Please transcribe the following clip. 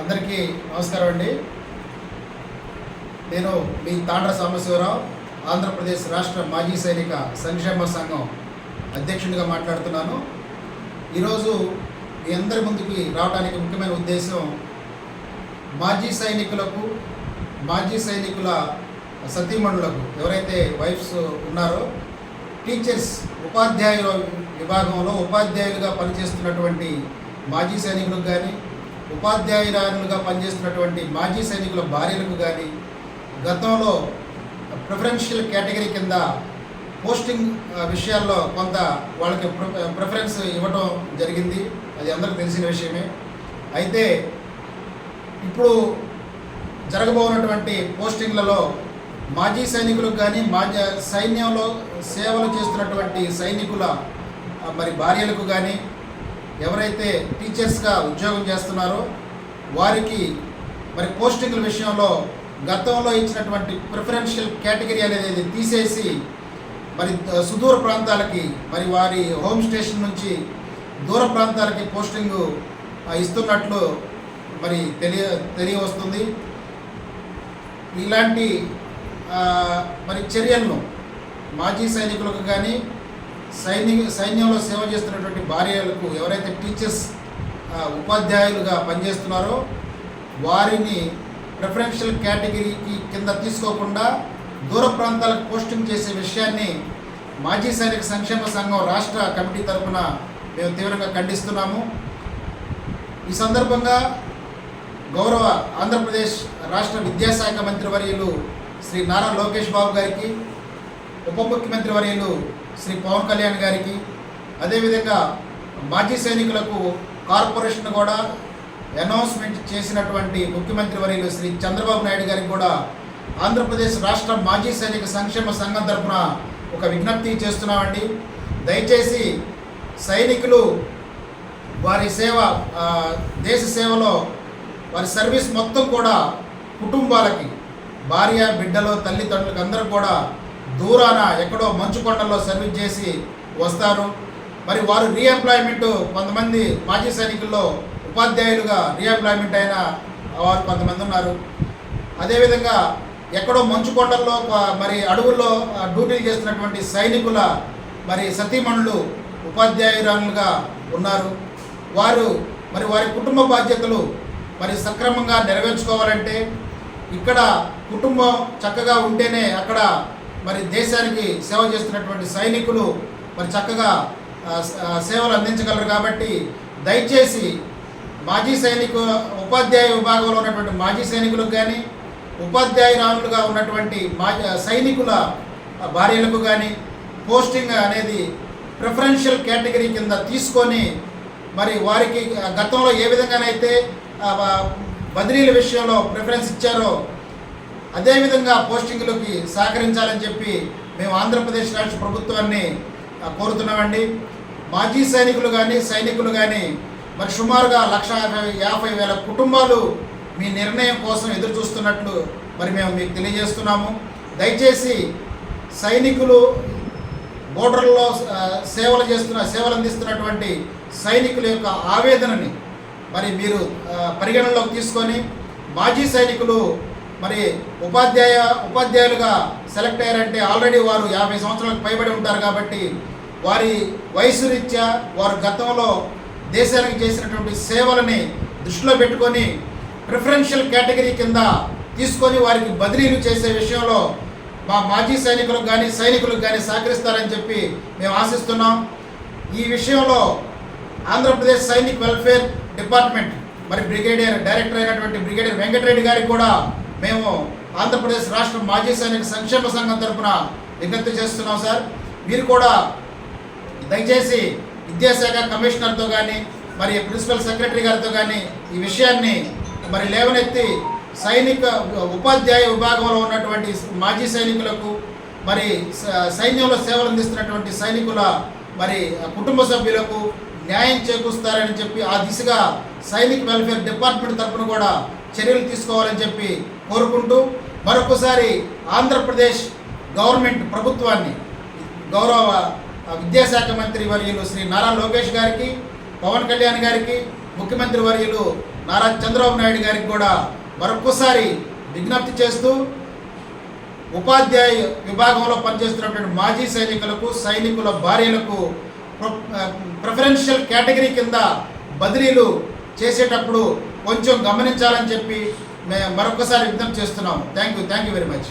అందరికీ నమస్కారం అండి. నేను మీ తాండ్ర సాంబశివరావు, ఆంధ్రప్రదేశ్ రాష్ట్ర మాజీ సైనిక సంక్షేమ సంఘం అధ్యక్షుడిగా మాట్లాడుతున్నాను. ఈరోజు మీ అందరి ముందుకి రావడానికి ముఖ్యమైన ఉద్దేశం మాజీ సైనికులకు, మాజీ సైనికుల సతీమణులకు, ఎవరైతే వైఫ్స్ ఉన్నారో, టీచర్స్ ఉపాధ్యాయుల విభాగంలో ఉపాధ్యాయులుగా పనిచేస్తున్నటువంటి మాజీ సైనికులకు కానీ, ఉపాధ్యాయురాలుగా పనిచేస్తున్నటువంటి మాజీ సైనికుల భార్యలకు కానీ గతంలో ప్రిఫరెన్షియల్ కేటగిరీ కింద పోస్టింగ్ విషయాల్లో కొంత వాళ్ళకి ప్రిఫరెన్స్ ఇవ్వటం జరిగింది. అది అందరికీ తెలిసిన విషయమే. అయితే ఇప్పుడు జరగబోతున్నటువంటి పోస్టింగ్లలో మాజీ సైనికులకు కానీ, సైన్యంలో సేవలు చేస్తున్నటువంటి సైనికుల భార్యలకు కానీ, ఎవరైతే టీచర్స్గా ఉద్యోగం చేస్తున్నారో వారికి పోస్టింగ్ల విషయంలో గతంలో ఇచ్చినటువంటి ప్రిఫరెన్షియల్ కేటగిరీ అనేది తీసేసి సుదూర ప్రాంతాలకి, వారి హోమ్ స్టేషన్ నుంచి దూర ప్రాంతాలకి పోస్టింగ్ ఇస్తున్నట్లు తెలియవస్తుంది. ఇలాంటి చర్యలను మాజీ సైనికులకు కానీ, సైన్యంలో సేవ చేస్తున్నటువంటి భార్యలకు, ఎవరైతే టీచర్స్ ఉపాధ్యాయులుగా పనిచేస్తున్నారో వారిని ప్రిఫరెన్షియల్ కేటగిరీకి కింద తీసుకోకుండా దూర ప్రాంతాలకు పోస్టింగ్ చేసే విషయాన్ని మాజీ సైనిక సంక్షేమ సంఘం రాష్ట్ర కమిటీ తరఫున మేము తీవ్రంగా ఖండిస్తున్నాము. ఈ సందర్భంగా గౌరవ ఆంధ్రప్రదేశ్ రాష్ట్ర విద్యాశాఖ మంత్రి వర్యులు శ్రీ నారా లోకేష్ బాబు గారికి, ఉప ముఖ్యమంత్రి వర్యులు శ్రీ పవన్ కళ్యాణ్ గారికి, అదేవిధంగా మాజీ సైనికులకు కార్పొరేషన్ కూడా అనౌన్స్మెంట్ చేసినటువంటి ముఖ్యమంత్రి వర్యులు శ్రీ చంద్రబాబు నాయుడు గారికి కూడా ఆంధ్రప్రదేశ్ రాష్ట్ర మాజీ సైనిక సంక్షేమ సంఘం తరఫున ఒక విజ్ఞప్తి చేస్తున్నామండి. దయచేసి సైనికులు వారి సేవ, దేశ సేవలో వారి సర్వీస్ మొత్తం కూడా కుటుంబాలకి, భార్య బిడ్డలు తల్లిదండ్రులకు అందరూ కూడా దూరాన ఎక్కడో మంచుకొండల్లో సర్వీస్ చేసి వస్తారు. వారు రీఎంప్లాయ్మెంట్, కొంతమంది మాజీ సైనికుల్లో ఉపాధ్యాయులుగా రీఎంప్లాయ్మెంట్ అయిన వారు కొంతమంది ఉన్నారు. అదేవిధంగా ఎక్కడో మంచుకొండల్లో అడవుల్లో డ్యూటీలు చేస్తున్నటువంటి సైనికుల సతీమణులు ఉపాధ్యాయురాలుగా ఉన్నారు. వారు వారి కుటుంబ బాధ్యతలు సక్రమంగా నెరవేర్చుకోవాలంటే ఇక్కడ కుటుంబం చక్కగా ఉంటేనే అక్కడ దేశానికి సేవ చేస్తున్నటువంటి సైనికులు చక్కగా సేవలు అందించగలరు. కాబట్టి దయచేసి మాజీ సైనికుల ఉపాధ్యాయ విభాగంలో ఉన్నటువంటి మాజీ సైనికులకు కానీ, ఉపాధ్యాయురాలుగా ఉన్నటువంటి సైనికుల భార్యలకు కానీ పోస్టింగ్ అనేది ప్రిఫరెన్షియల్ కేటగిరీ కింద తీసుకొని వారికి గతంలో ఏ విధంగానైతే బదిలీల విషయంలో ప్రిఫరెన్స్ ఇచ్చారో అదేవిధంగా పోస్టింగ్లకి సహకరించాలని చెప్పి మేము ఆంధ్రప్రదేశ్ రాష్ట్ర ప్రభుత్వాన్ని కోరుతున్నామండి. మాజీ సైనికులు కానీ, సైనికులు కానీ సుమారుగా 1,50,000 కుటుంబాలు మీ నిర్ణయం కోసం ఎదురు చూస్తున్నట్లు మేము మీకు తెలియజేస్తున్నాము. దయచేసి సైనికులు, బోర్డర్లో సేవలు అందిస్తున్నటువంటి సైనికుల యొక్క ఆవేదనని మీరు పరిగణనలోకి తీసుకొని మాజీ సైనికులు ఉపాధ్యాయులుగా సెలెక్ట్ అయ్యారంటే ఆల్రెడీ వారు 50 సంవత్సరాలకు పైబడి ఉంటారు. కాబట్టి వారి వయసు రీత్యా వారు గతంలో దేశానికి చేసినటువంటి సేవలని దృష్టిలో పెట్టుకొని ప్రిఫరెన్షియల్ కేటగిరీ కింద తీసుకొని వారికి బదిలీలు చేసే విషయంలో మా మాజీ సైనికులకు కానీ, సైనికులకు కానీ సహకరిస్తారని చెప్పి మేము ఆశిస్తున్నాం. ఈ విషయంలో Andhra Pradesh Sainik welfare department brigadier director అయినటువంటి బ్రిగేడియర్ వెంకటరెడ్డి గారికి కూడా మేము ఆంధ్రప్రదేశ్ రాష్ట్ర మాజీ సైనిక సంక్షేమ సంఘం తరఫున విజ్ఞప్తి చేస్తున్నాం. సార్, మీరు కూడా దయచేసి విద్యాశాఖ కమిషనర్తో కానీ, ప్రిన్సిపల్ సెక్రటరీ గారితో కానీ ఈ విషయాన్ని లేవనెత్తి సైనిక ఉపాధ్యాయ విభాగంలో ఉన్నటువంటి మాజీ సైనికులకు, సైన్యంలో సేవలు అందిస్తున్నటువంటి సైనికుల కుటుంబ సభ్యులకు న్యాయం చేకూరుస్తారని చెప్పి ఆ దిశగా సైనిక్ వెల్ఫేర్ డిపార్ట్మెంట్ తరఫున కూడా చర్యలు తీసుకోవాలని చెప్పి కోరుకుంటూ మరొకసారి ఆంధ్రప్రదేశ్ గవర్నమెంట్ ప్రభుత్వాన్ని, గౌరవ విద్యాశాఖ మంత్రి వర్యులు శ్రీ నారా లోకేష్ గారికి, పవన్ కళ్యాణ్ గారికి, ముఖ్యమంత్రి వర్యులు నారా చంద్రబాబు నాయుడు గారికి కూడా మరొక్కసారి విజ్ఞప్తి చేస్తూ ఉపాధ్యాయ విభాగంలో పనిచేస్తున్నటువంటి మాజీ సైనికులకు, సైనికుల భార్యలకు ప్రిఫరెన్షియల్ కేటగిరీ కింద బదిలీలు చేసేటప్పుడు కొంచెం గమనించాలని చెప్పి మేము మరొకసారి విజ్ఞప్తి చేస్తున్నాము. Thank you very much.